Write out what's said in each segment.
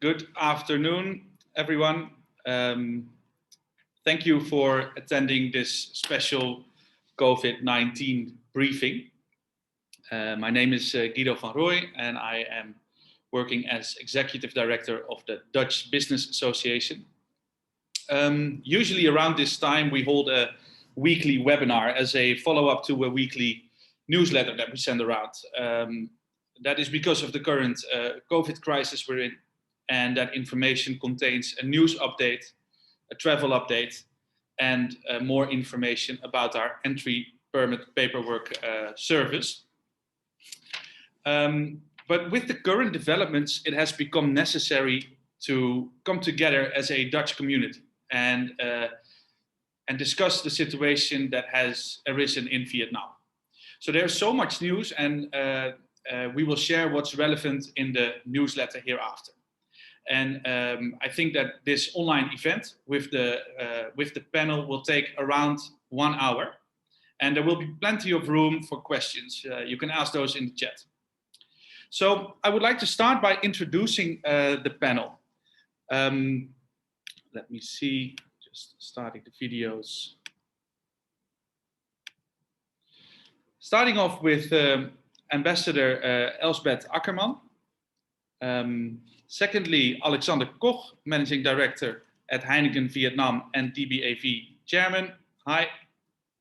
Good afternoon, everyone. Thank you for attending this special COVID-19 briefing. My name is Guido van Rooy, and I am working as Executive Director of the Dutch Business Association. Usually around this time, we hold a weekly webinar as a follow-up to a weekly newsletter that we send around. That is because of the current COVID crisis we're in, and that information contains a news update, a travel update, and more information about our entry permit paperwork service. But with the current developments, it has become necessary to come together as a Dutch community and discuss the situation that has arisen in Vietnam. So there's so much news, and we will share what's relevant in the newsletter hereafter. And I think that this online event with the panel will take around 1 hour, and there will be plenty of room for questions. You can ask those in the chat. So I would like to start by introducing the panel. Let me see, just starting the videos. Starting off with Ambassador Elsbeth Akkerman. Secondly, Alexander Koch, Managing Director at Heineken Vietnam and DBAV Chairman. Hi.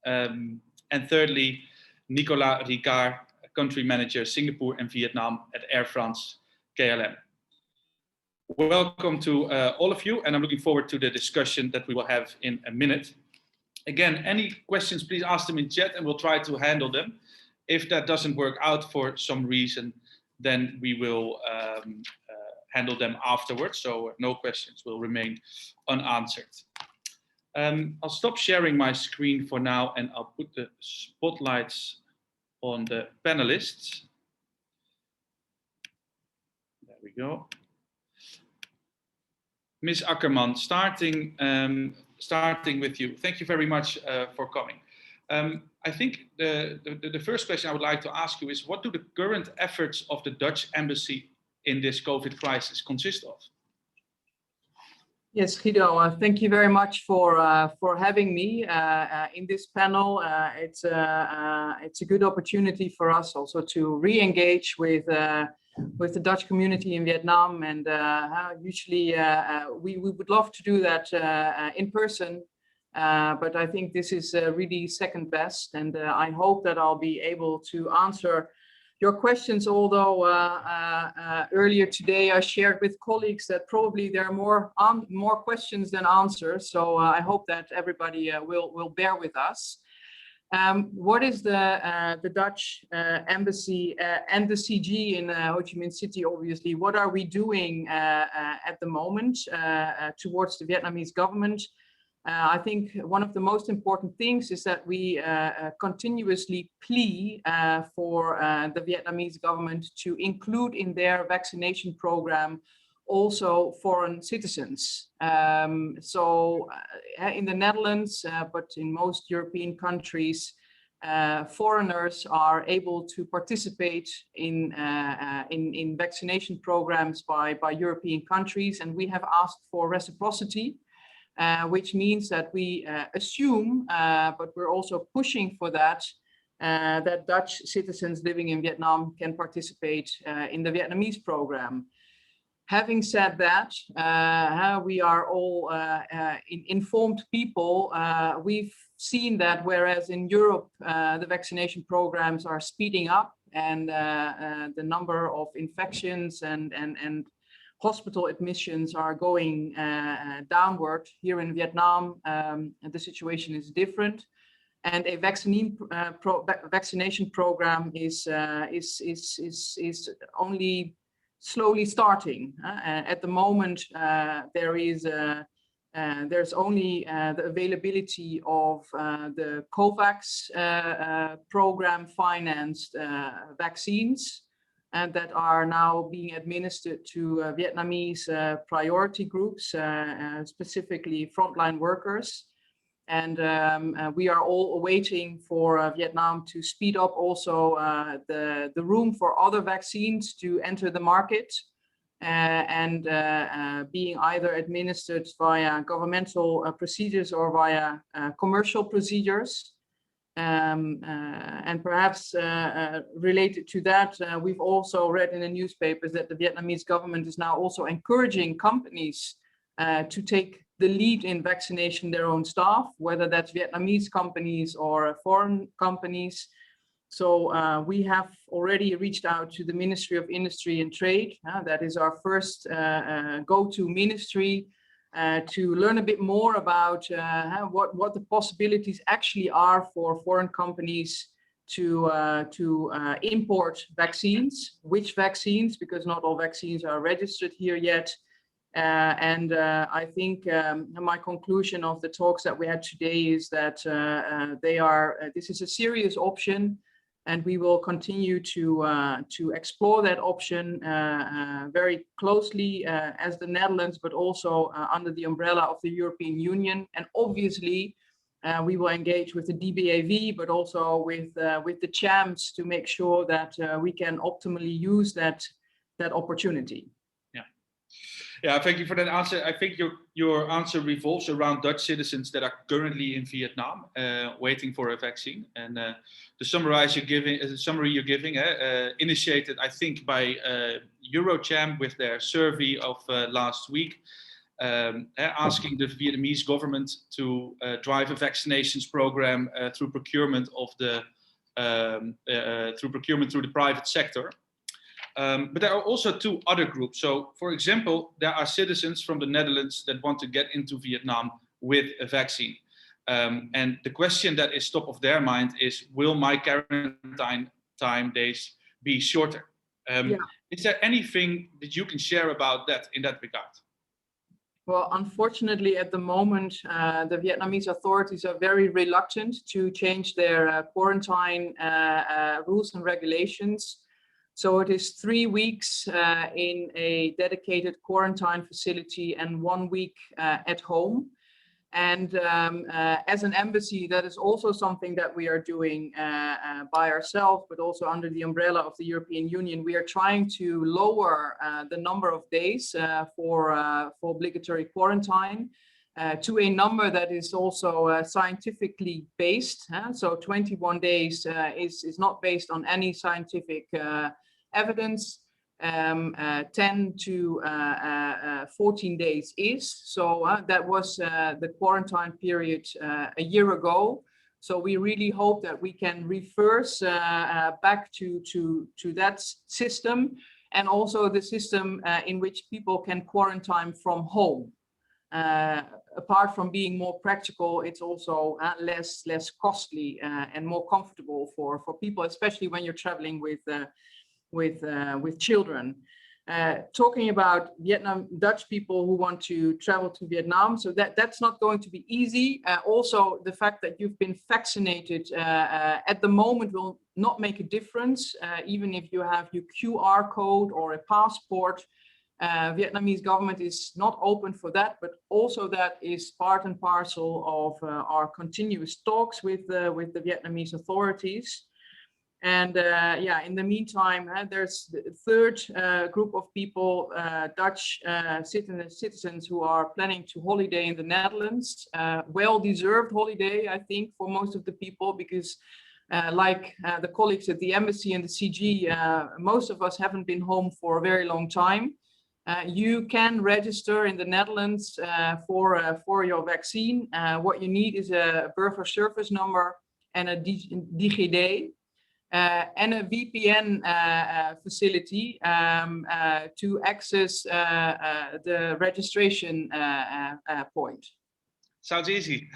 And thirdly, Nicolas Ricard, Country Manager Singapore and Vietnam at Air France KLM. Welcome to all of you, and I'm looking forward to the discussion that we will have in a minute. Again, any questions, please ask them in chat and we'll try to handle them. If that doesn't work out for some reason, then we will handle them afterwards, so no questions will remain unanswered. I'll stop sharing my screen for now, and I'll put the spotlights on the panelists. There we go. Ms. Akkerman, starting with you. Thank you very much for coming. I think the first question I would like to ask you is, what do the current efforts of the Dutch Embassy in this COVID crisis consist of? Yes, Guido, thank you very much for having me in this panel. It's a good opportunity for us also to re-engage with the Dutch community in Vietnam, and usually we would love to do that in person, but I think this is really second best, and I hope that I'll be able to answer your questions, although earlier today I shared with colleagues that probably there are more questions than answers. So I hope that everybody will bear with us. What is the Dutch Embassy and the CG in Ho Chi Minh City, obviously? What are we doing at the moment towards the Vietnamese government? I think one of the most important things is that we continuously plea for the Vietnamese government to include in their vaccination program also foreign citizens. So in the Netherlands, but in most European countries, foreigners are able to participate in vaccination programs by European countries, and we have asked for reciprocity. Which means that we assume, but we're also pushing for that, that Dutch citizens living in Vietnam can participate in the Vietnamese program. Having said that, we are all informed people. We've seen that whereas in Europe, the vaccination programs are speeding up, and the number of infections and hospital admissions are going downward. Here in Vietnam, the situation is different, and a vaccination program is only slowly starting. At the moment, there's only the availability of the COVAX program financed vaccines, and that are now being administered to Vietnamese priority groups, specifically frontline workers. And we are all awaiting for Vietnam to speed up also the room for other vaccines to enter the market. and being either administered via governmental procedures or via commercial procedures. And perhaps related to that, we've also read in the newspapers that the Vietnamese government is now also encouraging companies to take the lead in vaccination their own staff, whether that's Vietnamese companies or foreign companies. So we have already reached out to the Ministry of Industry and Trade. That is our first go-to ministry to learn a bit more about what the possibilities actually are for foreign companies to import vaccines, which vaccines, because not all vaccines are registered here yet. And I think my conclusion of the talks that we had today is that this is a serious option, and we will continue to explore that option very closely as the Netherlands, but also under the umbrella of the European Union. And obviously, we will engage with the DBAV, but also with the CHAMS to make sure that we can optimally use that opportunity. Yeah, thank you for that answer. I think your answer revolves around Dutch citizens that are currently in Vietnam, waiting for a vaccine. And the summary you're giving, initiated, I think, by Eurocham with their survey of last week, asking the Vietnamese government to drive a vaccinations program through procurement through the private sector. But there are also two other groups. So, for example, there are citizens from the Netherlands that want to get into Vietnam with a vaccine. And the question that is top of their mind is, will my quarantine time days be shorter? Is there anything that you can share about that in that regard? Well, unfortunately, at the moment, the Vietnamese authorities are very reluctant to change their quarantine rules and regulations. So it is 3 weeks in a dedicated quarantine facility and 1 week at home. And as an embassy, that is also something that we are doing by ourselves, but also under the umbrella of the European Union. We are trying to lower the number of days for obligatory quarantine to a number that is also scientifically based. So 21 days is not based on any scientific evidence. 10 to 14 days is. So that was the quarantine period a year ago. So we really hope that we can reverse back to that system, and also the system in which people can quarantine from home. Apart from being more practical, it's also less costly and more comfortable for people, especially when you're traveling with children. Talking about Dutch people who want to travel to Vietnam, so that's not going to be easy. Also, the fact that you've been vaccinated at the moment will not make a difference, even if you have your QR code or a passport. Vietnamese government is not open for that, but also that is part and parcel of our continuous talks with the Vietnamese authorities. And in the meantime, there's the third group of people, Dutch citizens who are planning to holiday in the Netherlands. Well-deserved holiday, I think, for most of the people, because like the colleagues at the embassy and the CG, most of us haven't been home for a very long time. You can register in the Netherlands for your vaccine. What you need is a burger service number and a DigiD. And a VPN facility to access the registration point. Sounds easy.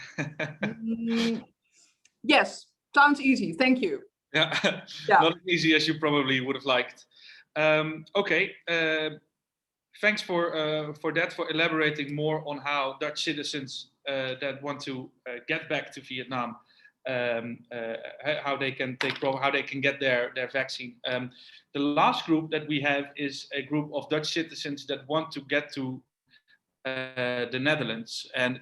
Yes, sounds easy. Thank you. Yeah. Not as easy as you probably would have liked. Okay. Thanks for that, for elaborating more on how Dutch citizens that want to get back to Vietnam, how they can get their vaccine. The last group that we have is a group of Dutch citizens that want to get to the Netherlands, and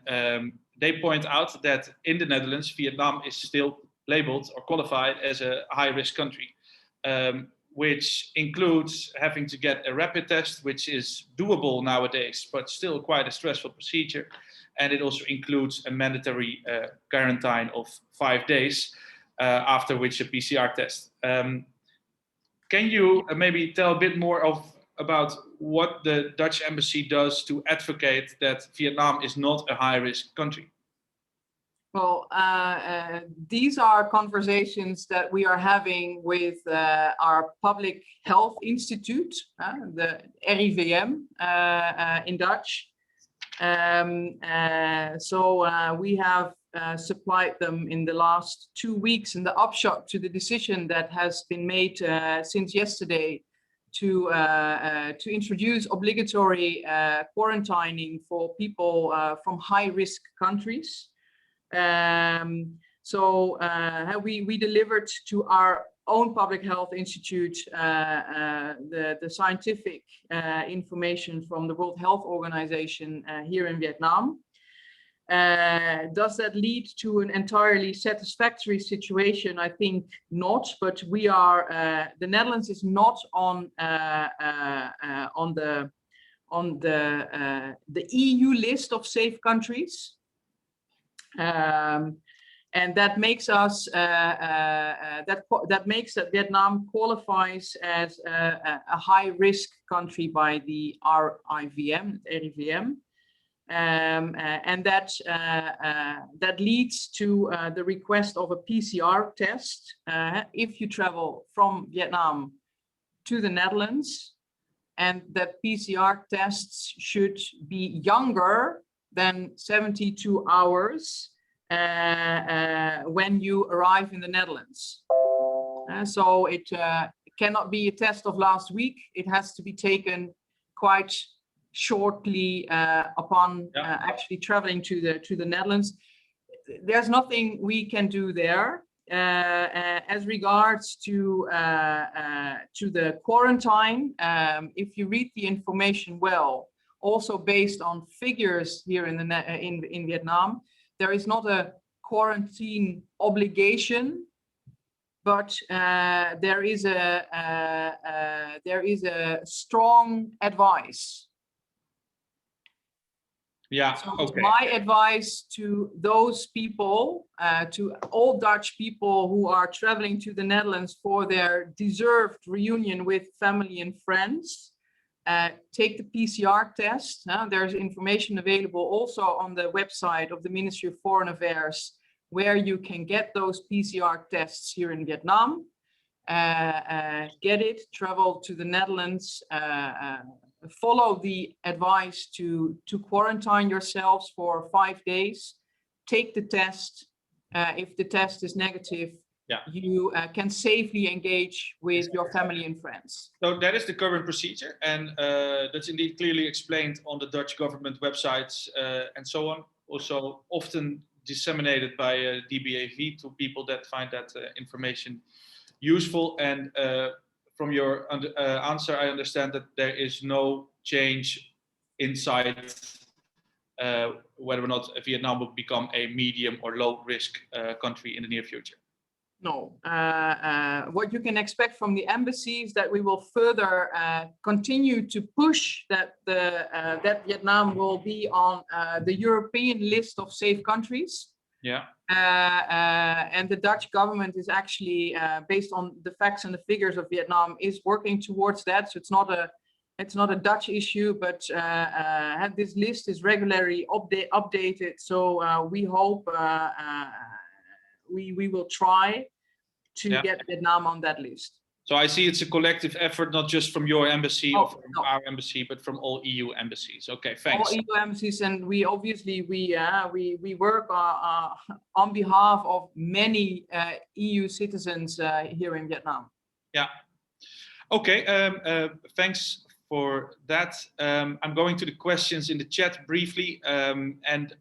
they point out that in the Netherlands, Vietnam is still labeled or qualified as a high-risk country. which includes having to get a rapid test, which is doable nowadays, but still quite a stressful procedure. And it also includes a mandatory quarantine of 5 days, after which a PCR test. Can you maybe tell a bit more about what the Dutch embassy does to advocate that Vietnam is not a high-risk country? Well, these are conversations that we are having with our Public Health Institute, the RIVM in Dutch. We have supplied them in the last 2 weeks in the upshot to the decision that has been made since yesterday to introduce obligatory quarantining for people from high-risk countries. We delivered to our own Public Health Institute the scientific information from the World Health Organization here in Vietnam. Does that lead to an entirely satisfactory situation? I think not, but we are, the Netherlands is not on the EU list of safe countries. And that makes us that makes that Vietnam qualifies as a high-risk country by the RIVM, and that leads to the request of a PCR test if you travel from Vietnam to the Netherlands, and that PCR tests should be younger than 72 hours when you arrive in the Netherlands. So it cannot be a test of last week. It has to be taken quite shortly upon actually traveling to the Netherlands. There's nothing we can do there. As regards to the quarantine, if you read the information well, also based on figures here in Vietnam, there is not a quarantine obligation, but there is a strong advice. Yeah. So okay. My advice to those people, to all Dutch people who are traveling to the Netherlands for their deserved reunion with family and friends, take the PCR test. There's information available also on the website of the Ministry of Foreign Affairs where you can get those PCR tests here in Vietnam. Get it, travel to the Netherlands, follow the advice to quarantine yourselves for 5 days, take the test. If the test is negative, you can safely engage with your family and friends. So that is the current procedure, and that's indeed clearly explained on the Dutch government websites and so on. Also often disseminated by DBAV to people that find that information useful. And from your answer, I understand that there is no change inside whether or not Vietnam will become a medium or low risk country in the near future. No. What you can expect from the embassy is that we will further continue to push that that Vietnam will be on the European list of safe countries. Yeah. And the Dutch government is actually, based on the facts and the figures of Vietnam, is working towards that. So it's not a Dutch issue, but this list is regularly updated. So we hope we will try to get Vietnam on that list. So I see it's a collective effort, not just from your embassy or from our embassy, but from all EU embassies. Okay, thanks. All EU embassies, and we obviously we work on behalf of many EU citizens here in Vietnam. Yeah. Okay. Thanks for that. I'm going to the questions in the chat briefly, and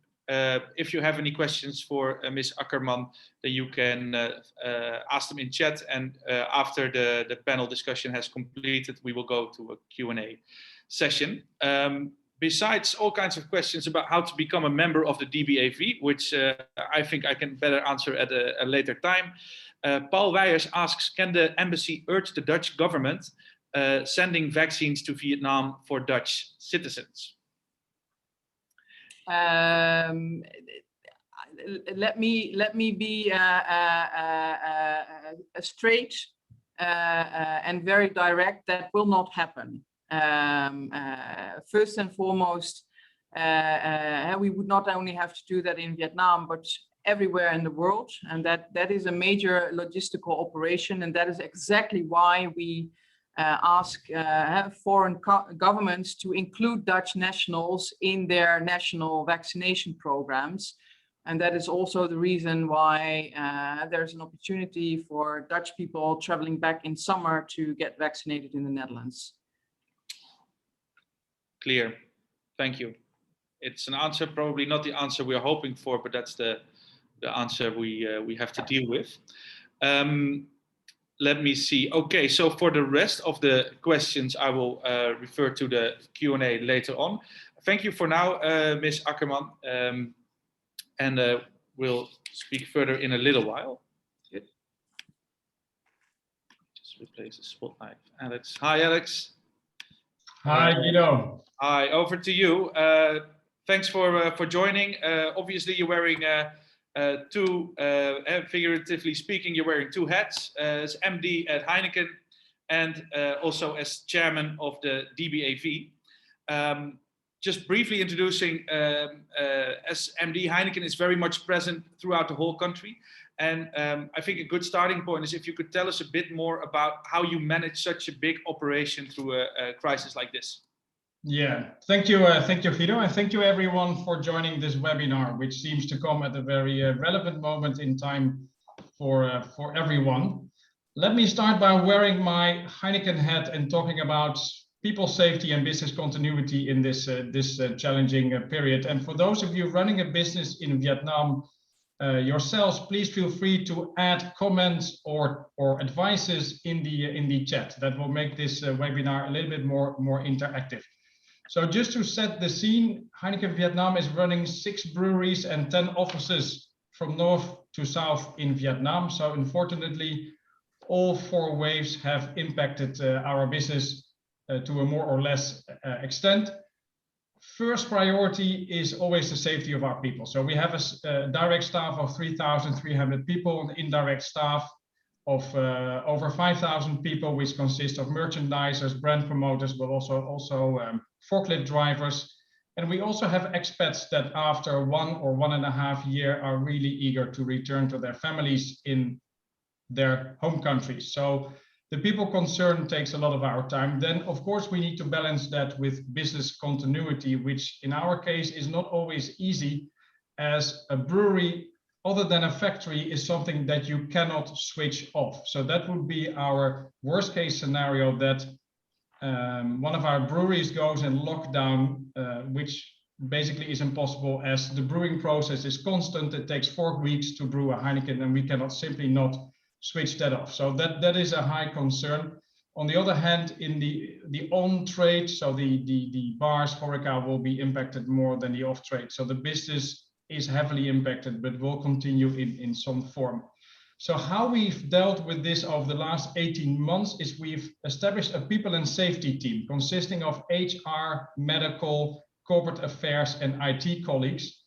if you have any questions for Ms. Akkerman, then you can ask them in chat, and after the panel discussion has completed, we will go to a Q&A session. besides all kinds of questions about how to become a member of the DBAV, which I think I can better answer at a later time, Paul Weijers asks, can the embassy urge the Dutch government sending vaccines to Vietnam for Dutch citizens? Let me be straight and very direct. That will not happen. First and foremost, we would not only have to do that in Vietnam, but everywhere in the world, and that is a major logistical operation, and that is exactly why we ask foreign governments to include Dutch nationals in their national vaccination programs. And that is also the reason why there's an opportunity for Dutch people traveling back in summer to get vaccinated in the Netherlands. Clear. Thank you. It's an answer, probably not the answer we're hoping for, but that's the answer we have to deal with. Let me see. Okay, so for the rest of the questions, I will refer to the Q&A later on. Thank you for now, Ms. Akkerman. And we'll speak further in a little while. Good. Just replace the spotlight. Alex. Hi, Alex. Hi, Guido. Hi, over to you. Thanks for joining. Obviously, you're wearing two, figuratively speaking, you're wearing two hats as MD at Heineken and also as chairman of the DBAV. Just briefly introducing, as MD, Heineken is very much present throughout the whole country. And I think a good starting point is if you could tell us a bit more about how you manage such a big operation through a crisis like this. Yeah, thank you, Guido, and thank you everyone for joining this webinar, which seems to come at a very relevant moment in time for everyone. Let me start by wearing my Heineken hat and talking about people safety and business continuity in this challenging period. And for those of you running a business in Vietnam yourselves, please feel free to add comments or advices in the chat. That will make this webinar a little bit more interactive. So just to set the scene, Heineken Vietnam is running 6 breweries and 10 offices from north to south in Vietnam. So unfortunately, all 4 waves have impacted our business to a more or less extent. First priority is always the safety of our people. So we have a direct staff of 3,300 people, and indirect staff of over 5,000 people, which consists of merchandisers, brand promoters, but also forklift drivers. And we also have expats that after 1 or 1.5 years are really eager to return to their families in their home countries. So the people concerned takes a lot of our time. Then, of course, we need to balance that with business continuity, which in our case is not always easy, as a brewery, other than a factory, is something that you cannot switch off. So that would be our worst case scenario, that one of our breweries goes in lockdown, which basically is impossible, as the brewing process is constant. It takes 4 weeks to brew a Heineken, and we cannot simply not switch that off. So that is a high concern. On the other hand, in the on-trade, so the bars, HoReCa, will be impacted more than the off-trade. So the business is heavily impacted, but will continue in some form. So how we've dealt with this over the last 18 months is we've established a people and safety team consisting of HR, medical, corporate affairs, and IT colleagues.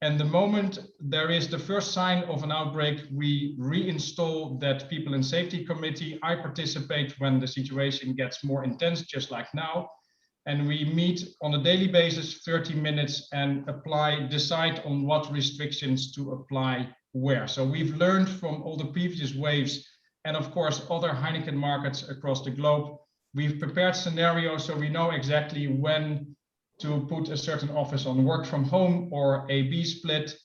And the moment there is the first sign of an outbreak, we reinstall that people and safety committee. I participate when the situation gets more intense, just like now. And we meet on a daily basis, 30 minutes, and decide on what restrictions to apply where. So we've learned from all the previous waves, and of course, other Heineken markets across the globe. We've prepared scenarios so we know exactly when to put a certain office on work from home or a B split,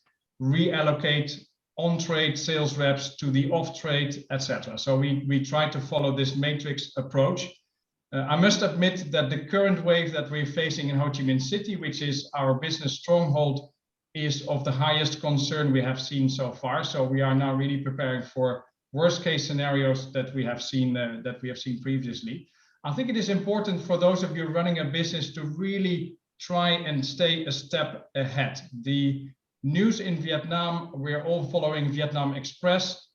reallocate on-trade sales reps to the off-trade, etc. So we try to follow this matrix approach. I must admit that the current wave that we're facing in Ho Chi Minh City, which is our business stronghold, is of the highest concern we have seen so far. So we are now really preparing for worst case scenarios that we have seen previously. I think it is important for those of you running a business to really try and stay a step ahead. The news in Vietnam, we're all following Vietnam Express.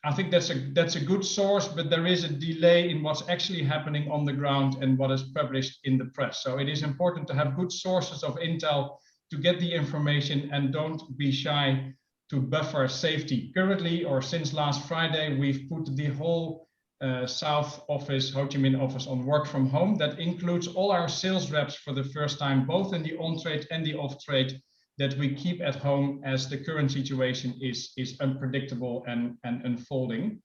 I think that's a good source, but there is a delay in what's actually happening on the ground and what is published in the press. So it is important to have good sources of intel to get the information, and don't be shy to buffer safety. Currently, or since last Friday, we've put the whole South office, Ho Chi Minh office, on work from home. That includes all our sales reps for the first time, both in the on-trade and the off-trade, that we keep at home as the current situation is unpredictable and unfolding.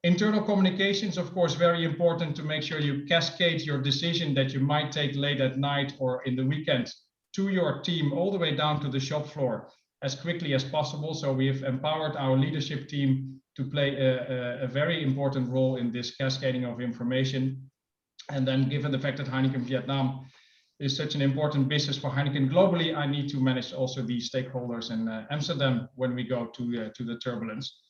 Internal communications, of course, very important to make sure you cascade your decision that you might take late at night or in the weekend to your team all the way down to the shop floor as quickly as possible. So we have empowered our leadership team to play a very important role in this cascading of information. And then, given the fact that Heineken Vietnam is such an important business for Heineken globally, I need to manage also the stakeholders in Amsterdam when we go to the turbulence.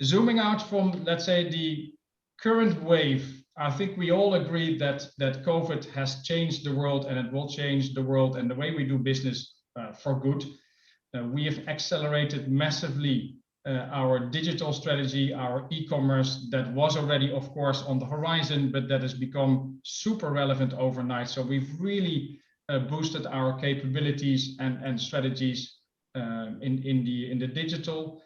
Zooming out from, let's say, the current wave, I think we all agree that COVID has changed the world, and it will change the world and the way we do business for good. We have accelerated massively our digital strategy, our e-commerce that was already, of course, on the horizon, but that has become super relevant overnight. So we've really boosted our capabilities and strategies in the digital.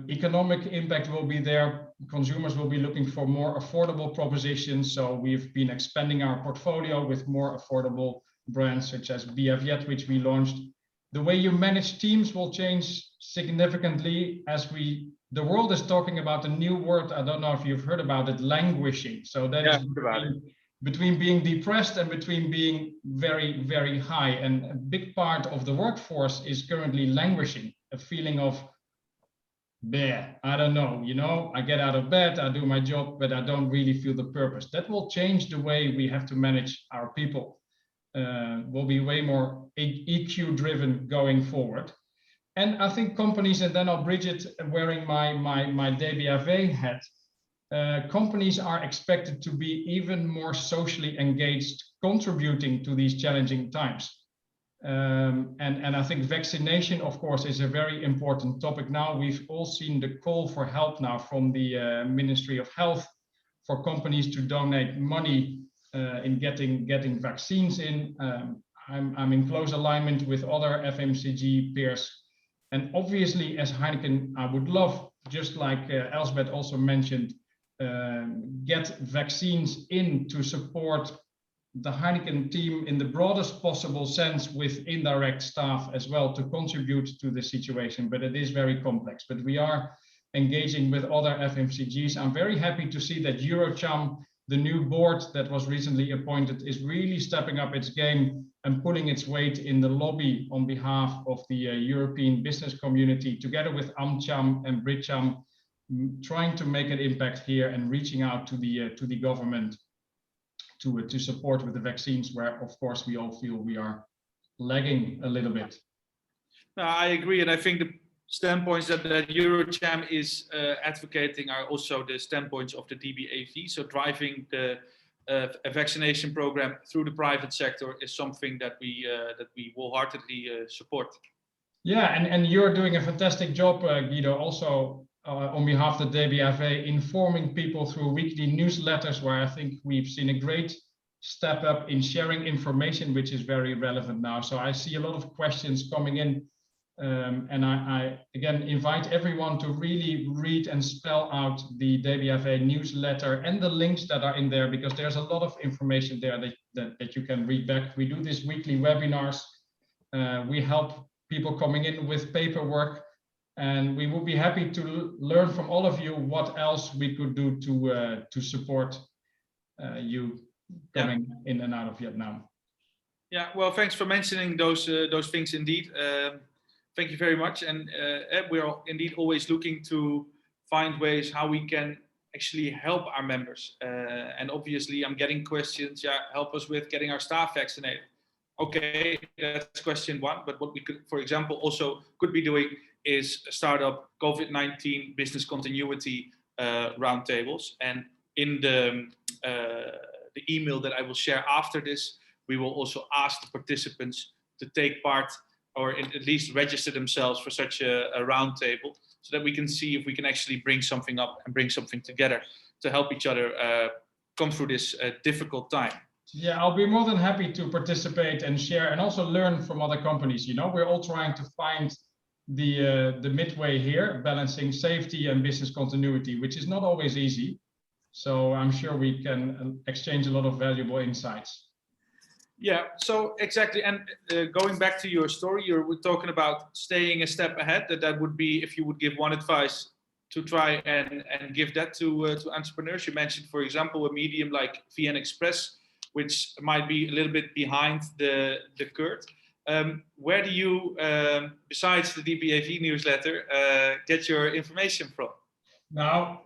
Economic impact will be there. Consumers will be looking for more affordable propositions. So we've been expanding our portfolio with more affordable brands such as DBAV, which we launched. The way you manage teams will change significantly as the world is talking about a new word. I don't know if you've heard about it, languishing. So that is between being depressed and between being very, very high. And a big part of the workforce is currently languishing, a feeling of, I don't know, I get out of bed, I do my job, but I don't really feel the purpose. That will change the way we have to manage our people. Will be way more EQ driven going forward. And I think companies, and then I'll bridge it wearing my DBAV hat, companies are expected to be even more socially engaged, contributing to these challenging times. And I think vaccination, of course, is a very important topic now. We've all seen the call for help now from the Ministry of Health for companies to donate money in getting vaccines in. I'm in close alignment with other FMCG peers. And obviously, as Heineken, I would love, just like Elsbeth also mentioned, get vaccines in to support the Heineken team in the broadest possible sense with indirect staff as well to contribute to the situation. But it is very complex. But we are engaging with other FMCGs. I'm very happy to see that Eurocham, the new board that was recently appointed, is really stepping up its game and pulling its weight in the lobby on behalf of the European business community, together with AmCham and Bridgecham, trying to make an impact here and reaching out to the government to support with the vaccines, where, of course, we all feel we are lagging a little bit. No, I agree, and I think the standpoints that Eurocham is advocating are also the standpoints of the DBAV. So driving a vaccination program through the private sector is something that we wholeheartedly support. Yeah, and you're doing a fantastic job, Guido, also on behalf of the DBAV, informing people through weekly newsletters, where I think we've seen a great step up in sharing information, which is very relevant now. So I see a lot of questions coming in. And I again invite everyone to really read and spell out the DBAV newsletter and the links that are in there, because there's a lot of information there that you can read back. We do these weekly webinars. We help people coming in with paperwork, and we would be happy to learn from all of you what else we could do to support you coming in and out of Vietnam. Yeah, well, thanks for mentioning those things indeed. Thank you very much. And we're indeed always looking to find ways how we can actually help our members. And obviously, I'm getting questions, help us with getting our staff vaccinated. Okay, that's question one. But what we could, for example, also could be doing is start up COVID-19 business continuity roundtables. And in the the email that I will share after this, we will also ask the participants to take part or at least register themselves for such a roundtable, so that we can see if we can actually bring something up and bring something together to help each other come through this difficult time. Yeah, I'll be more than happy to participate and share and also learn from other companies. You know, we're all trying to find the midway here, balancing safety and business continuity, which is not always easy. So I'm sure we can exchange a lot of valuable insights. Yeah, so exactly. And going back to your story, you were talking about staying a step ahead. That would be, if you would give one advice, to try and give that to entrepreneurs. You mentioned, for example, a medium like VN Express, which might be a little bit behind the curve. Where do you, besides the DBAV newsletter, get your information from? Now,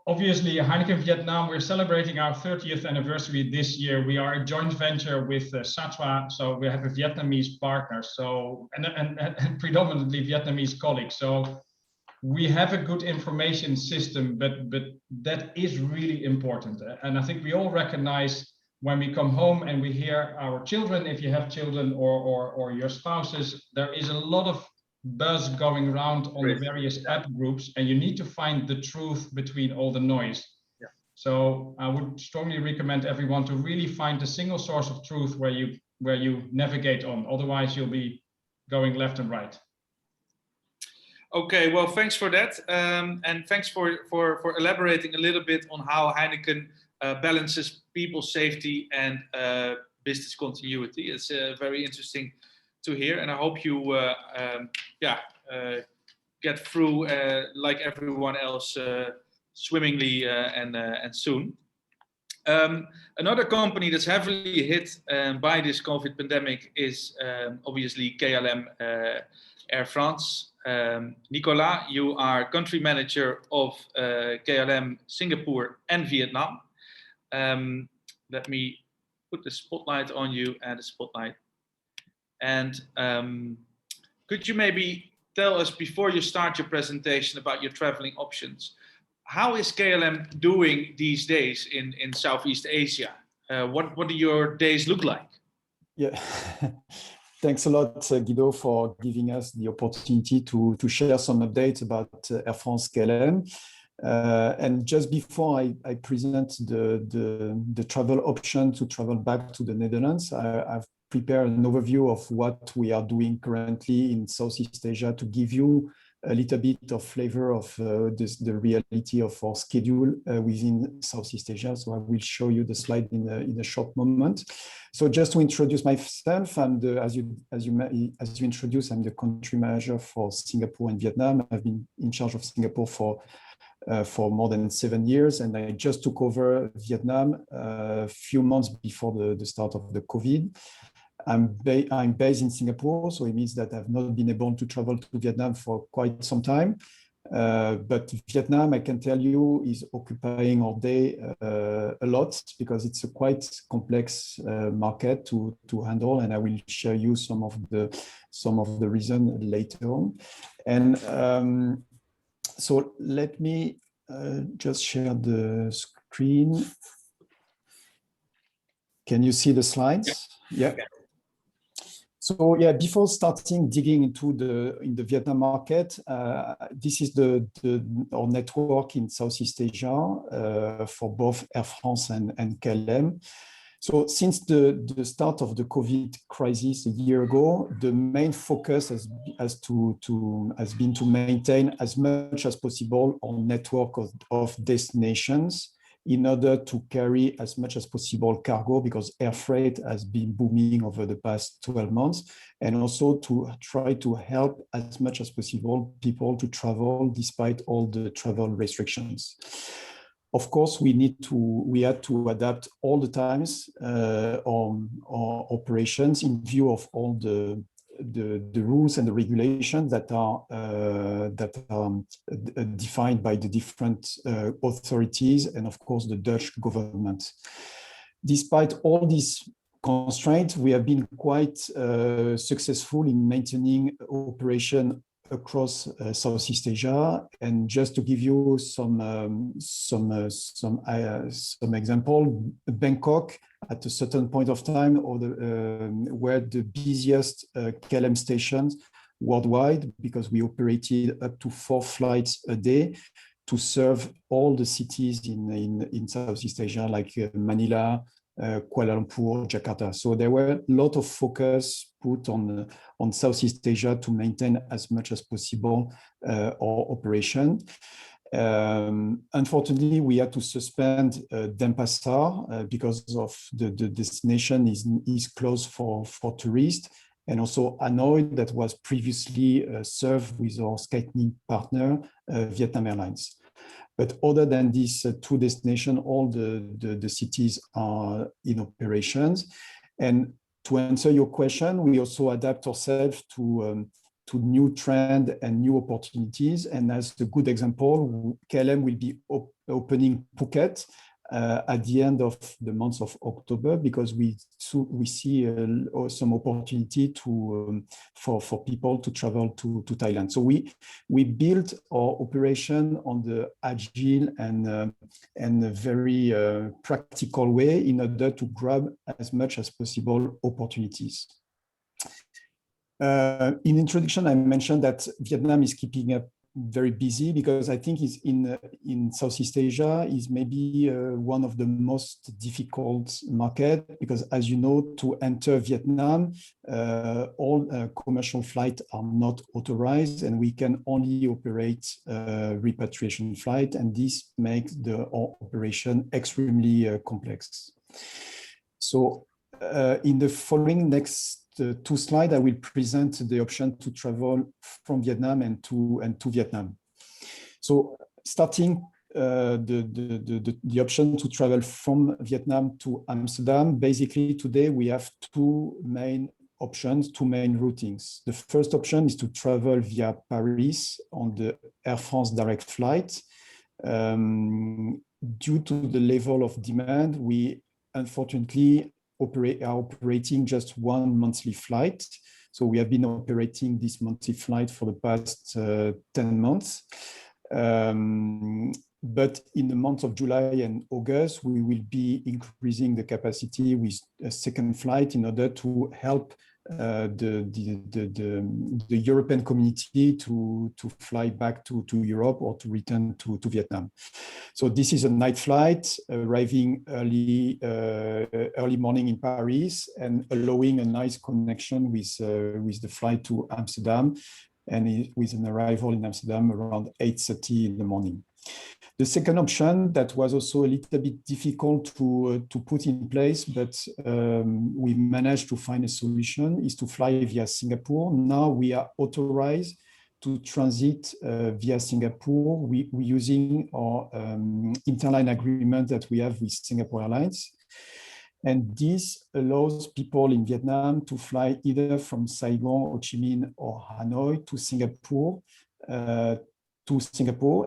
obviously, Heineken Vietnam, we're celebrating our 30th anniversary this year. We are a joint venture with Satwa, so we have a Vietnamese partner, so and predominantly Vietnamese colleagues. So we have a good information system, but that is really important. And I think we all recognize when we come home and we hear our children, if you have children or your spouses, there is a lot of buzz going around on the various app groups, and you need to find the truth between all the noise. Yeah. So I would strongly recommend everyone to really find a single source of truth where you navigate on. Otherwise, you'll be going left and right. Okay, well, thanks for that, and thanks for elaborating a little bit on how Heineken balances people's safety and business continuity. It's very interesting to hear, and I hope you get through like everyone else swimmingly and soon. Another company that's heavily hit by this COVID pandemic is obviously KLM-Air France. Nicolas, you are country manager of KLM Singapore and Vietnam. Let me put the spotlight on you and the spotlight. And could you maybe tell us, before you start your presentation, about your traveling options? How is KLM doing these days in Southeast Asia? What do your days look like? Yeah, thanks a lot, Guido, for giving us the opportunity to share some updates about Air France KLM. And just before I present the travel option to travel back to the Netherlands, I've prepared an overview of what we are doing currently in Southeast Asia to give you a little bit of flavor of the reality of our schedule within Southeast Asia. So I will show you the slide in a short moment. So just to introduce myself, as you introduced, I'm the country manager for Singapore and Vietnam. I've been in charge of Singapore for more than 7 years, and I just took over Vietnam a few months before the start of the COVID. I'm based in Singapore, so it means that I've not been able to travel to Vietnam for quite some time. But Vietnam, I can tell you, is occupying our day a lot, because it's a quite complex market to handle, and I will share you some of the reason later on. And so let me just share the screen. Can you see the slides? Yeah. So yeah, before starting digging into the Vietnam market, this is our network in Southeast Asia for both Air France and KLM. So since the start of the COVID crisis a year ago, the main focus has been to maintain as much as possible our network of destinations, in order to carry as much as possible cargo, because air freight has been booming over the past 12 months, and also to try to help as much as possible people to travel despite all the travel restrictions. Of course, we had to adapt all the times on our operations in view of all the rules and the regulations that are defined by the different authorities, and of course the Dutch government. Despite all these constraints, we have been quite successful in maintaining operation across Southeast Asia. And just to give you some example, Bangkok at a certain point of time were the busiest KLM stations worldwide, because we operated up to 4 flights a day to serve all the cities in Southeast Asia, like Manila, Kuala Lumpur, Jakarta. So there were a lot of focus put on Southeast Asia to maintain as much as possible our operation. Unfortunately, we had to suspend Denpasar because of the destination is closed for tourists, and also Hanoi, that was previously served with our SkyTeam partner, Vietnam Airlines. But other than these 2 destinations, all the cities are in operations. And to answer your question, we also adapt ourselves to new trends and new opportunities. And as a good example, KLM will be opening Phuket at the end of the month of October, because we see some opportunity for people to travel to Thailand. So we built our operation on the agile and very practical way in order to grab as much as possible opportunities. In introduction, I mentioned that Vietnam is keeping up very busy, because I think is in Southeast Asia is maybe one of the most difficult market, because as you know, to enter Vietnam, all commercial flights are not authorized, and we can only operate repatriation flight, and this makes the operation extremely complex. So in the following next 2 slides, I will present the option to travel from Vietnam and to Vietnam. So starting the option to travel from Vietnam to Amsterdam, basically today we have 2 main options, 2 main routings. The first option is to travel via Paris on the Air France direct flight. Due to the level of demand, we unfortunately are operating just 1 monthly flight. So we have been operating this monthly flight for the past 10 months. But in the month of July and August, we will be increasing the capacity with a second flight in order to help the European community to fly back to Europe or to return to Vietnam. So this is a night flight arriving early morning in Paris and allowing a nice connection with the flight to Amsterdam, and with an arrival in Amsterdam around 8:30 in the morning. The second option that was also a little bit difficult to put in place, but we managed to find a solution, is to fly via Singapore. Now we are authorized to transit via Singapore. We're using our interline agreement that we have with Singapore Airlines. And this allows people in Vietnam to fly either from Saigon, Ho Chi Minh, or Hanoi to Singapore,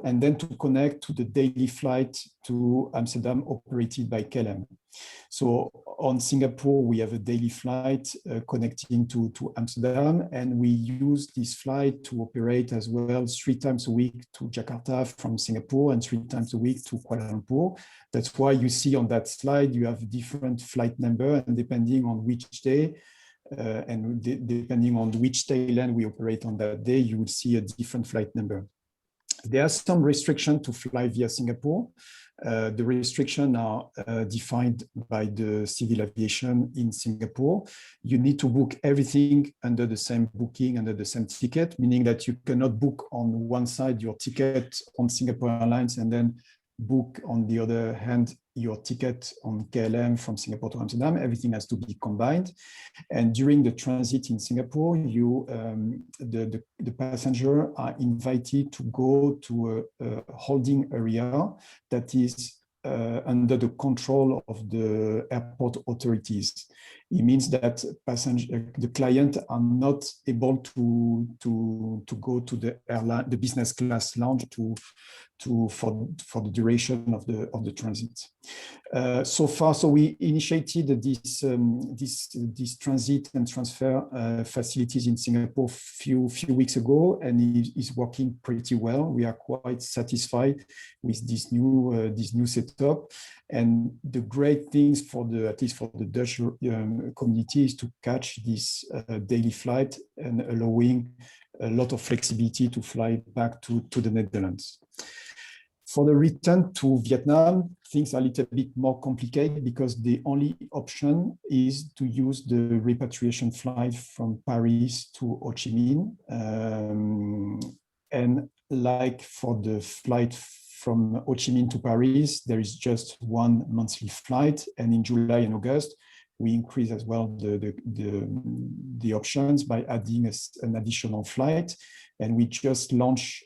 and then to connect to the daily flight to Amsterdam operated by KLM. So on Singapore, we have a daily flight connecting to Amsterdam, and we use this flight to operate as well 3 times a week to Jakarta from Singapore and 3 times a week to Kuala Lumpur. That's why you see on that slide, you have different flight number, and depending on which day, and depending on which tail we operate on that day, you will see a different flight number. There are some restrictions to fly via Singapore. The restrictions are defined by the civil aviation in Singapore. You need to book everything under the same booking, under the same ticket, meaning that you cannot book on one side your ticket on Singapore Airlines and then book on the other hand your ticket on KLM from Singapore to Amsterdam. Everything has to be combined. And during the transit in Singapore, the passenger are invited to go to a holding area that is under the control of the airport authorities. It means that the client are not able to go to the airline, the business class lounge for the duration of the transit. So far, so we initiated this transit and transfer facilities in Singapore few weeks ago, and it is working pretty well. We are quite satisfied with this new setup. And the great things at least for the Dutch community is to catch this daily flight and allowing a lot of flexibility to fly back to the Netherlands. For the return to Vietnam, things are a little bit more complicated because the only option is to use the repatriation flight from Paris to Ho Chi Minh. And like for the flight from Ho Chi Minh to Paris, there is just one monthly flight. And in July and August, we increase as well the options by adding an additional flight. And we just launched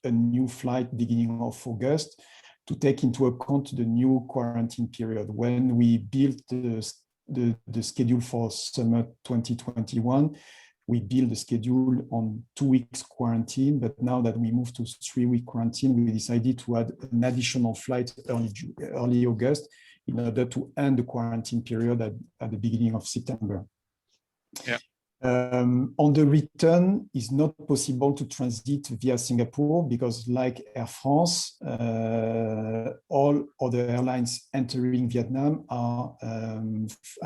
a new flight beginning of August to take into account the new quarantine period. When we built the schedule for summer 2021, we built the schedule on 2 weeks quarantine, but now that we moved to 3-week quarantine, we decided to add an additional flight early August in order to end the quarantine period at the beginning of September. Yeah. On the return, it's not possible to transit via Singapore because, like Air France, all other airlines entering Vietnam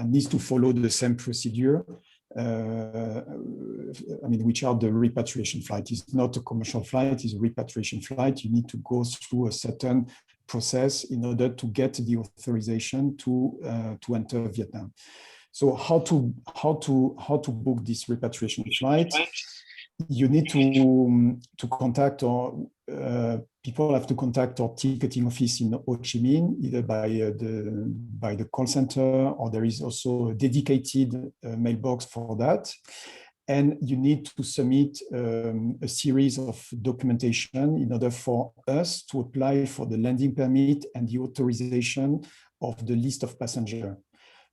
needs to follow the same procedure. Which are the repatriation flight. It's not a commercial flight; it's a repatriation flight. You need to go through a certain process in order to get the authorization to enter Vietnam. So how to book this repatriation flight? You need to contact people have to contact our ticketing office in Ho Chi Minh, either by the call center, or there is also a dedicated mailbox for that. And you need to submit a series of documentation in order for us to apply for the landing permit and the authorization of the list of passengers.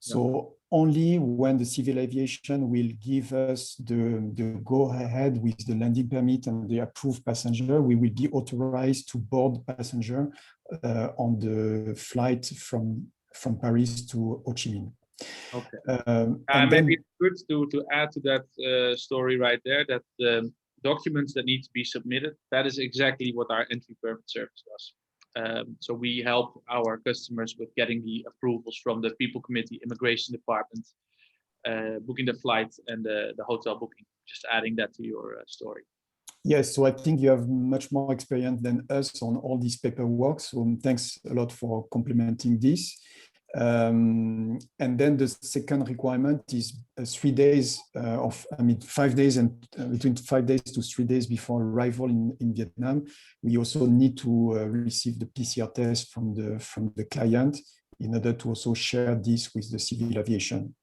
So only when the civil aviation will give us the go-ahead with the landing permit and the approved passenger, we will be authorized to board passenger on the flight from Paris to Ho Chi Minh. Okay. And maybe it's good to add to that story right there, that the documents that need to be submitted, that is exactly what our entry permit service does. So we help our customers with getting the approvals from the People Committee, Immigration Department, booking the flight and the hotel booking. Just adding that to your story. Yes, so I think you have much more experience than us on all this paperwork. So thanks a lot for complementing this. And then the second requirement is 3 days 5 days and between 5 days to 3 days before arrival in Vietnam. We also need to receive the PCR test from the client in order to also share this with the civil aviation.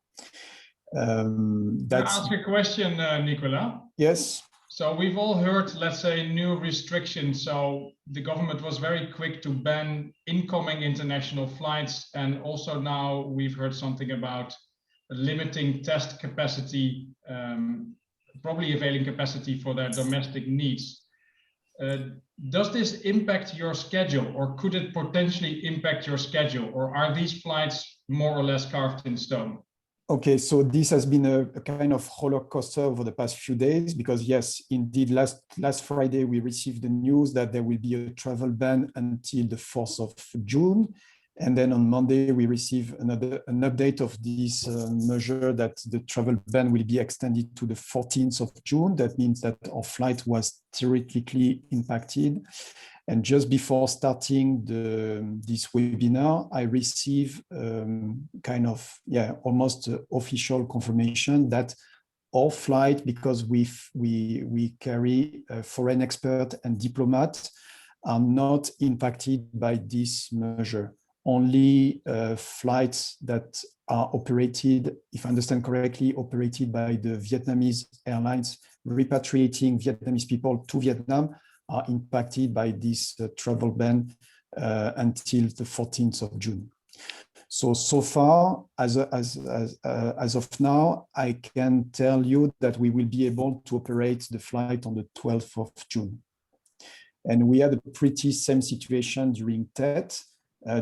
Can I ask a question, Nicolas? Yes. So we've all heard, let's say, new restrictions. So the government was very quick to ban incoming international flights. And also now we've heard something about limiting test capacity, probably availing capacity for their domestic needs. Does this impact your schedule, or could it potentially impact your schedule? Or are these flights more or less carved in stone? Okay, so this has been a kind of roller coaster over the past few days because, yes, indeed, last Friday we received the news that there will be a travel ban until the 4th of June. And then on Monday, we received an update of this measure that the travel ban will be extended to the 14th of June. That means that our flight was theoretically impacted. And just before starting this webinar, I received almost official confirmation that all flight, because we carry a foreign expert and diplomat, are not impacted by this measure. Only flights that are operated, if I understand correctly, operated by the Vietnamese airlines repatriating Vietnamese people to Vietnam are impacted by this travel ban until the 14th of June. So far, as of now, I can tell you that we will be able to operate the flight on the 12th of June. And we had a pretty same situation during TET.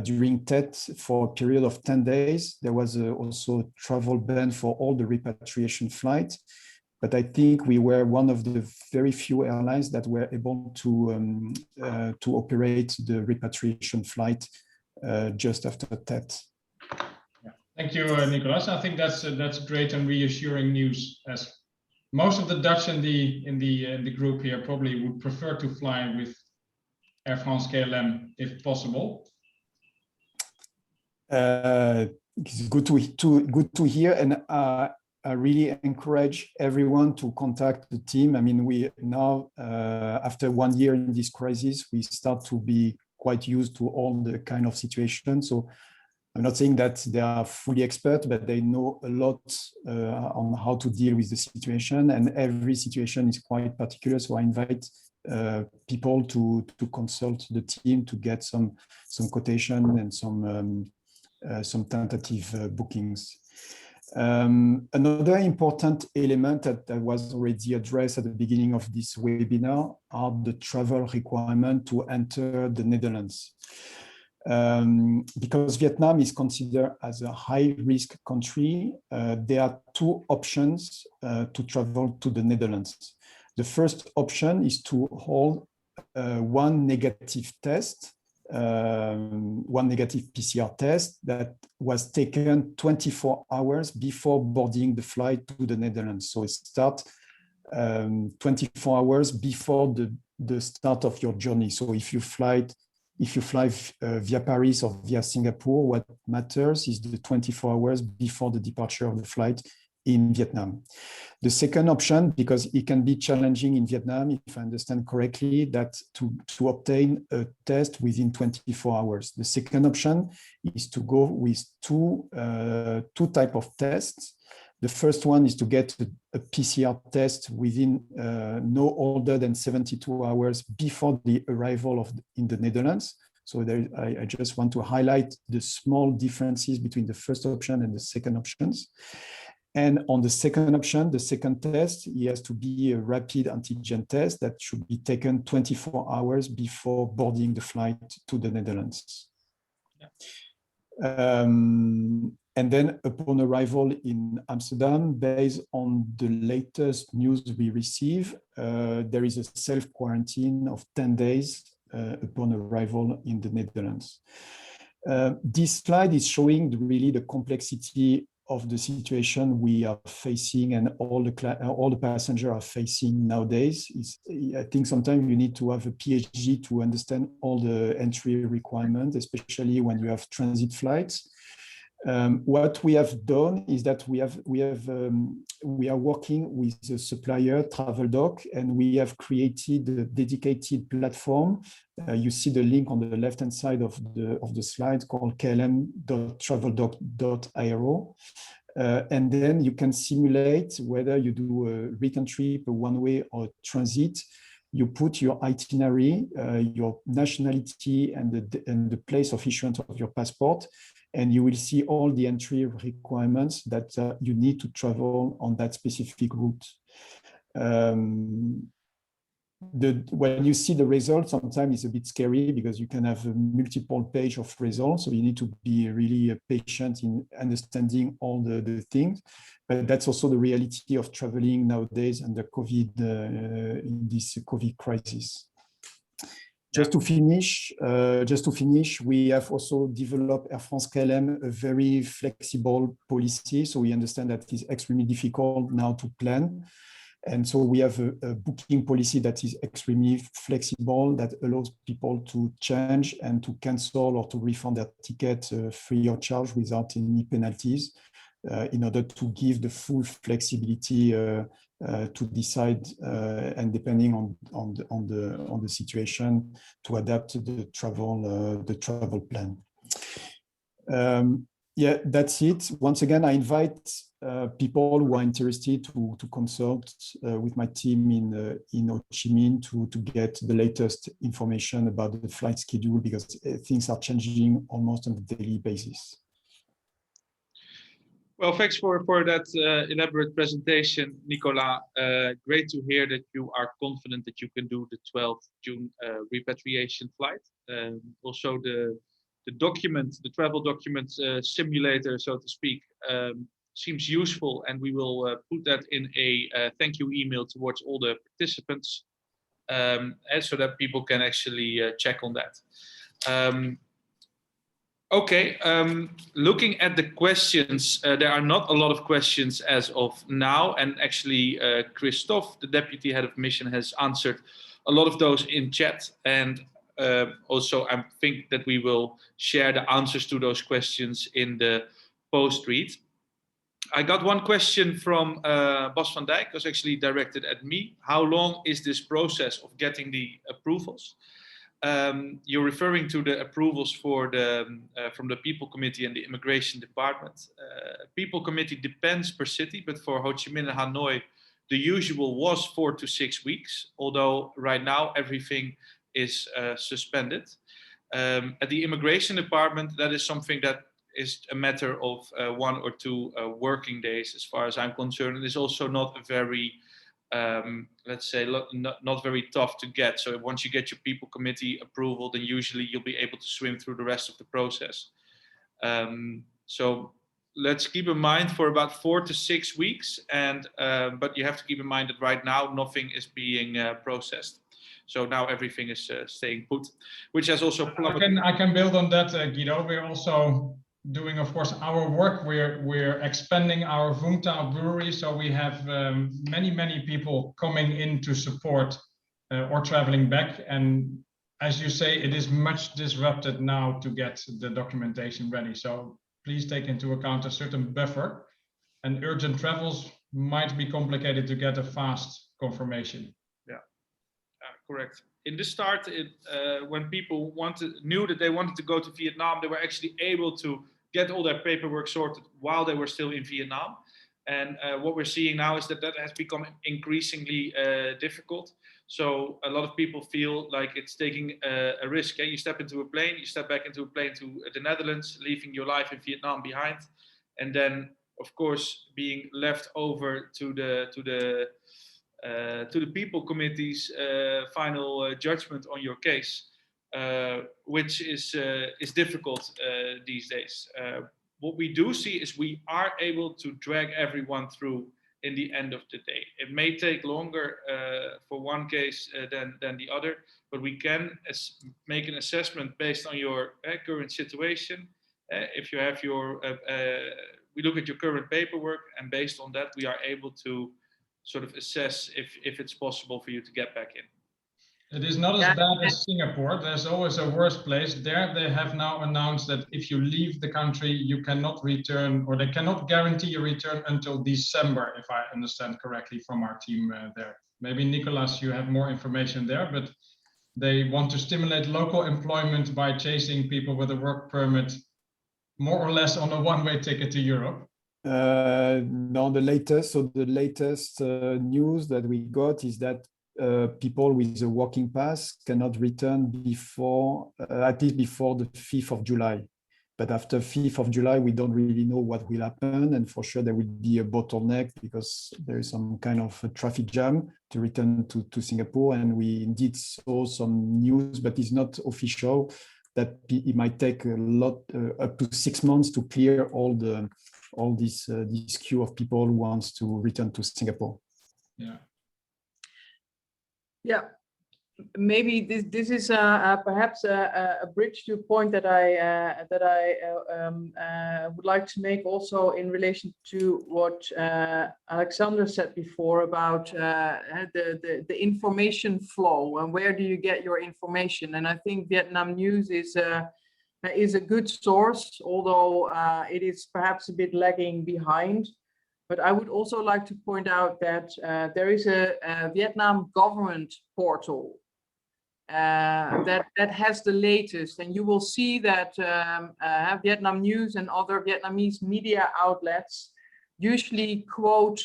During TET, for a period of 10 days, there was also a travel ban for all the repatriation flights. But I think we were one of the very few airlines that were able to operate the repatriation flight just after TET. Yeah. Thank you, Nicolas. I think that's great and reassuring news, as most of the Dutch in the group here probably would prefer to fly with Air France KLM if possible. It's good to hear, and I really encourage everyone to contact the team. I mean, we now, after 1 year in this crisis, we start to be quite used to all the kind of situations. So I'm not saying that they are fully expert, but they know a lot on how to deal with the situation, and every situation is quite particular. So I invite people to consult the team to get some quotation and some tentative bookings. Another important element that was already addressed at the beginning of this webinar are the travel requirement to enter the Netherlands. Because Vietnam is considered as a high-risk country, there are two options to travel to the Netherlands. The first option is to hold one negative test, one negative PCR test that was taken 24 hours before boarding the flight to the Netherlands. So it starts 24 hours before the start of your journey. So if you fly via Paris or via Singapore, what matters is the 24 hours before the departure of the flight in Vietnam. The second option, because it can be challenging in Vietnam, if I understand correctly, that to obtain a test within 24 hours. The second option is to go with two types of tests. The first one is to get a PCR test within no older than 72 hours before the arrival in the Netherlands. So I just want to highlight the small differences between the first option and the second options. And on the second option, the second test, it has to be a rapid antigen test that should be taken 24 hours before boarding the flight to the Netherlands. Yeah. And then upon arrival in Amsterdam, based on the latest news we receive, there is a self-quarantine of 10 days upon arrival in the Netherlands. This slide is showing really the complexity of the situation we are facing and all the passengers are facing nowadays. I think sometimes you need to have a PhD to understand all the entry requirements, especially when you have transit flights. What we have done is that we are working with the supplier TravelDoc, and we have created a dedicated platform. You see the link on the left-hand side of the slide called klm.traveldoc.io. And then you can simulate whether you do a return trip, a one-way or transit. You put your itinerary, your nationality, and the place of issuance of your passport, and you will see all the entry requirements that you need to travel on that specific route. When you see the results, sometimes it's a bit scary because you can have a multiple page of results. So you need to be really patient in understanding all the things. But that's also the reality of traveling nowadays under COVID, in this COVID crisis. Just to finish, we have also developed Air France KLM a very flexible policy. So we understand that it's extremely difficult now to plan. And so we have a booking policy that is extremely flexible, that allows people to change and to cancel or to refund their ticket free of charge without any penalties, in order to give the full flexibility to decide and depending on the situation to adapt the travel plan. Yeah, that's it. Once again, I invite people who are interested to consult with my team in Ho Chi Minh to get the latest information about the flight schedule, because things are changing almost on a daily basis. Well, thanks for that elaborate presentation, Nicolas. Great to hear that you are confident that you can do the 12th June repatriation flight. Also, the document, the travel document simulator, so to speak, seems useful, and we will put that in a thank you email towards all the participants, and so that people can actually check on that. Okay, looking at the questions, there are not a lot of questions as of now, and actually Christophe, the Deputy Head of Mission, has answered a lot of those in chat, and also I think that we will share the answers to those questions in the post-read. I got one question from Bas van Dijk, was actually directed at me. How long is this process of getting the approvals? You're referring to the approvals for from the People Committee and the Immigration Department. People Committee depends per city, but for Ho Chi Minh and Hanoi, the usual was 4 to 6 weeks, although right now everything is suspended. At the Immigration Department, that is something that is a matter of 1 or 2 working days, as far as I'm concerned. It is also not a very let's say not very tough to get. So once you get your People Committee approval, then usually you'll be able to swim through the rest of the process. So let's keep in mind for about 4 to 6 weeks, and but you have to keep in mind that right now nothing is being processed. So now everything is staying put, which has also I can build on that, Guido. We're also doing, of course, our work. We're expanding our Vungtao brewery, so we have many people coming in to support or traveling back. And as you say, it is much disrupted now to get the documentation ready. So please take into account a certain buffer, and urgent travels might be complicated to get a fast confirmation. Yeah, correct. In the start, when people knew that they wanted to go to Vietnam, they were actually able to get all their paperwork sorted while they were still in Vietnam. And what we're seeing now is that has become increasingly difficult. So a lot of people feel like it's taking a risk. You step into a plane, you step back into a plane to the Netherlands, leaving your life in Vietnam behind, and then, of course, being left over to the People Committee's final judgment on your case, which is difficult these days. What we do see is we are able to drag everyone through in the end of the day. It may take longer for one case than the other, but we can make an assessment based on your current situation. If you have we look at your current paperwork, and based on that, we are able to sort of assess if it's possible for you to get back in. It is not as bad as Singapore. There's always a worse place. There, they have now announced that if you leave the country, you cannot return, or they cannot guarantee your return until December, if I understand correctly from our team there. Maybe, Nicolas, you have more information there, but they want to stimulate local employment by chasing people with a work permit, more or less on a one-way ticket to Europe. No, the latest news that we got is that people with a working pass cannot return before, at least before the 5th of July. But after 5th of July, we don't really know what will happen. And for sure, there will be a bottleneck because there is some kind of a traffic jam to return to Singapore. And we indeed saw some news, but it's not official, that it might take a lot, up to 6 months to clear all this queue of people who wants to return to Singapore. Yeah. Yeah, maybe this is perhaps a bridge to a point that I would like to make also in relation to what Alexander said before about the information flow and where do you get your information. And I think Vietnam News is a good source, although it is perhaps a bit lagging behind. But I would also like to point out that there is a Vietnam government portal that has the latest, and you will see that Vietnam News and other Vietnamese media outlets usually quote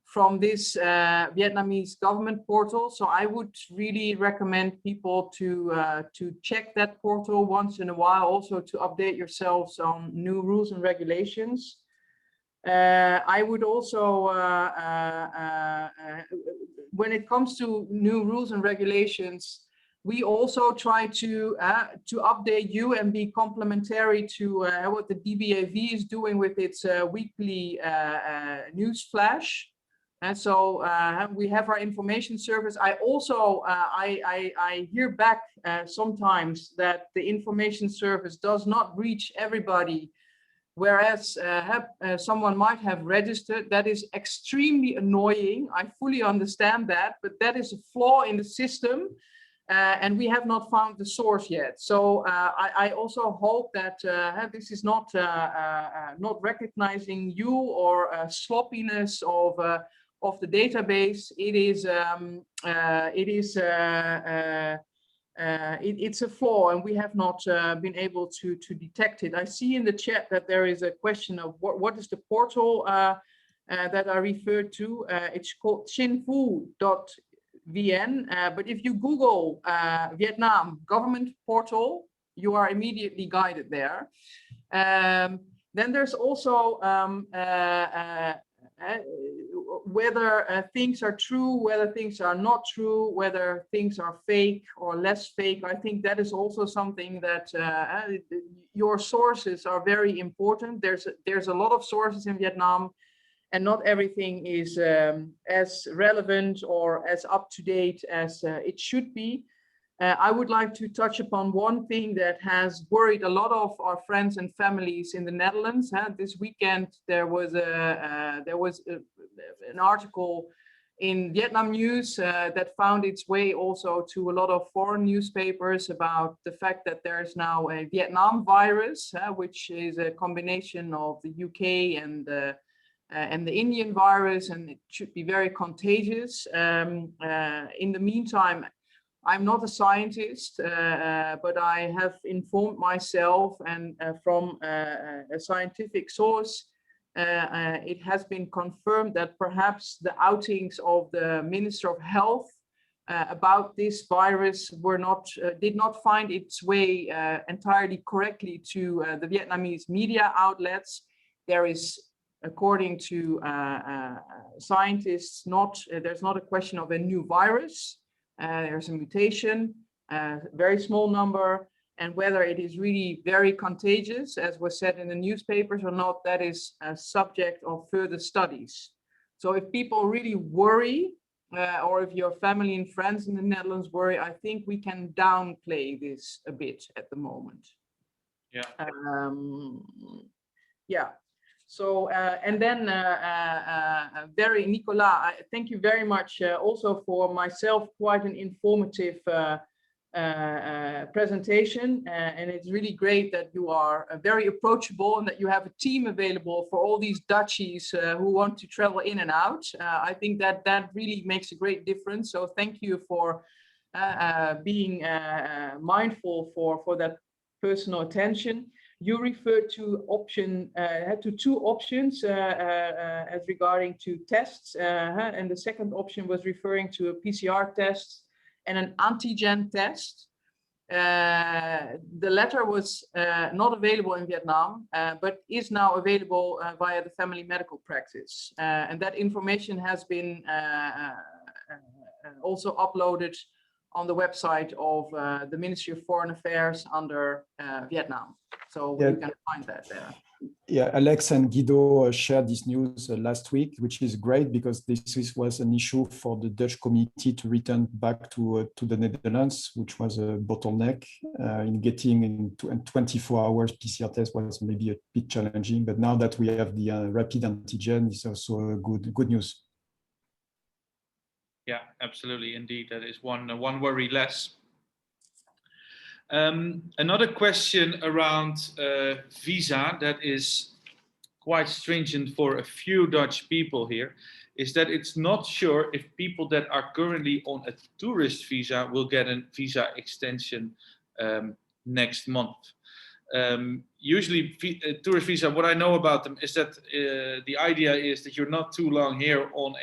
from this Vietnamese government portal. So I would really recommend people to check that portal once in a while, also to update yourselves on new rules and regulations. I would also, when it comes to new rules and regulations, we also try to update you and be complementary to what the DBAV is doing with its weekly news flash. And so we have our information service. I also, I hear back sometimes that the information service does not reach everybody, whereas someone might have registered. That is extremely annoying. I fully understand that, but that is a flaw in the system. And we have not found the source yet. So I also hope that this is not recognizing you or sloppiness of the database. It's a flaw, and we have not been able to detect it. I see in the chat that there is a question of what is the portal that I referred to. It's called chinfu.vn, but if you Google Vietnam government portal, you are immediately guided there. Then there's also whether things are true, whether things are not true, whether things are fake or less fake. I think that is also something that your sources are very important. There's a lot of sources in Vietnam, and not everything is as relevant or as up to date as it should be. I would like to touch upon one thing that has worried a lot of our friends and families in the Netherlands. This weekend there was an article in Vietnam News that found its way also to a lot of foreign newspapers about the fact that there is now a Vietnam virus, which is a combination of the UK and the Indian virus, and it should be very contagious. In the meantime, I'm not a scientist, but I have informed myself, and from a scientific source, it has been confirmed that perhaps the outings of the Minister of Health about this virus did not find its way entirely correctly to the Vietnamese media outlets. There is, according to scientists, there's not a question of a new virus. There's a mutation, very small number, and whether it is really very contagious, as was said in the newspapers or not, that is a subject of further studies. So if people really worry, or if your family and friends in the Netherlands worry, I think we can downplay this a bit at the moment. Yeah. Yeah. So, and then Nicolas, thank you very much also for myself, quite an informative presentation. And it's really great that you are very approachable and that you have a team available for all these Dutchies who want to travel in and out. I think that really makes a great difference. So thank you for being mindful for that personal attention. You referred to two options as regarding to tests, and the second option was referring to a PCR test and an antigen test. The latter was not available in Vietnam, but is now available via the family medical practice, and that information has been also uploaded on the website of the Ministry of Foreign Affairs under Vietnam. So you can find that there. Yeah, Alex and Guido shared this news last week, which is great because this was an issue for the Dutch community to return back to the Netherlands, which was a bottleneck in getting into 24 hours PCR test was maybe a bit challenging. But now that we have the rapid antigen, it's also good news. Yeah, absolutely, indeed. That is one worry less. Another question around visa that is quite stringent for a few Dutch people here is that it's not sure if people that are currently on a tourist visa will get a visa extension next month. Usually tourist visa, what I know about them is that the idea is that you're not too long here on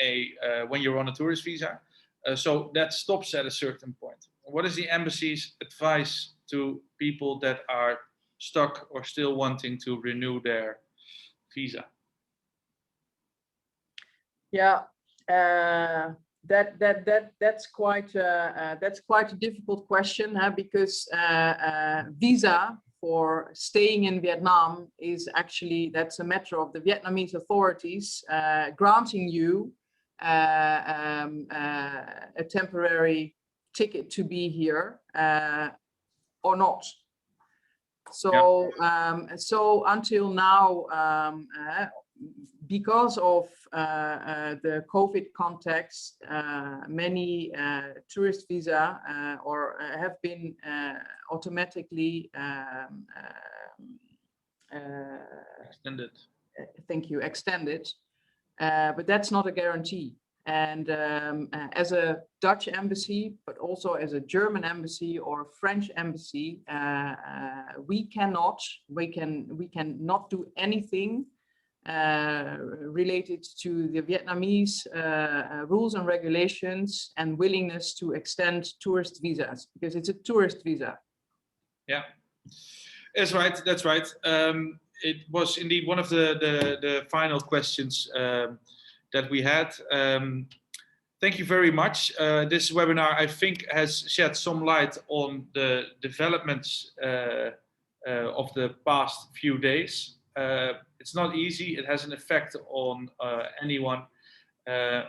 when you're on a tourist visa. So that stops at a certain point. What is the embassy's advice to people that are stuck or still wanting to renew their visa? Yeah, that's quite a difficult question, huh? Because visa for staying in Vietnam is actually, that's a matter of the Vietnamese authorities granting you a temporary ticket to be here or not. So so until now, because of the COVID context, many tourist visa have been automatically Extended. Thank you, extended, but that's not a guarantee. And as a Dutch embassy, but also as a German embassy or a French embassy, we cannot do anything related to the Vietnamese rules and regulations and willingness to extend tourist visas, because it's a tourist visa. Yeah, that's right. That's right. It was indeed one of the final questions that we had. Thank you very much. This webinar, I think, has shed some light on the developments of the past few days. It's not easy. It has an effect on anyone.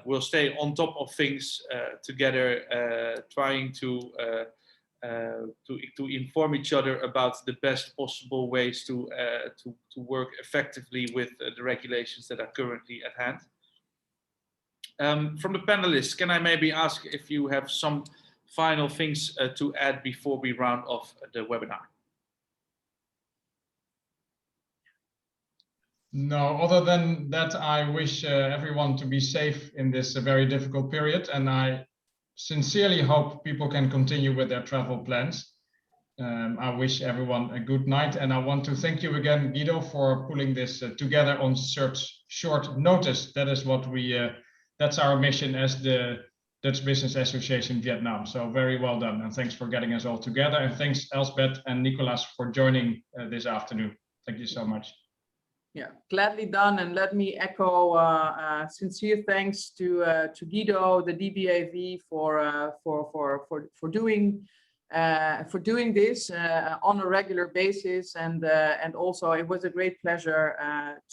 We'll stay on top of things together, trying to inform each other about the best possible ways to work effectively with the regulations that are currently at hand. From the panelists, can I maybe ask if you have some final things to add before we round off the webinar? No, other than that, I wish everyone to be safe in this very difficult period, and I sincerely hope people can continue with their travel plans. I wish everyone a good night, and I want to thank you again, Guido, for pulling this together on such short notice. That is what that's our mission as the Dutch Business Association Vietnam. So very well done, and thanks for getting us all together. And thanks, Elsbeth and Nicolas, for joining this afternoon. Thank you so much. Yeah, gladly done. And let me echo sincere thanks to Guido, the DBAV, for doing this on a regular basis. And also it was a great pleasure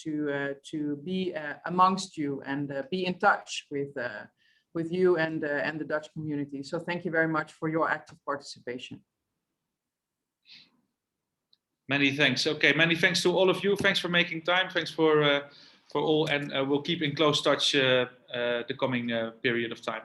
to be amongst you and be in touch with you and the Dutch community. So thank you very much for your active participation. Many thanks. Okay, many thanks to all of you. Thanks for making time. Thanks for all, and we'll keep in close touch the coming period of time.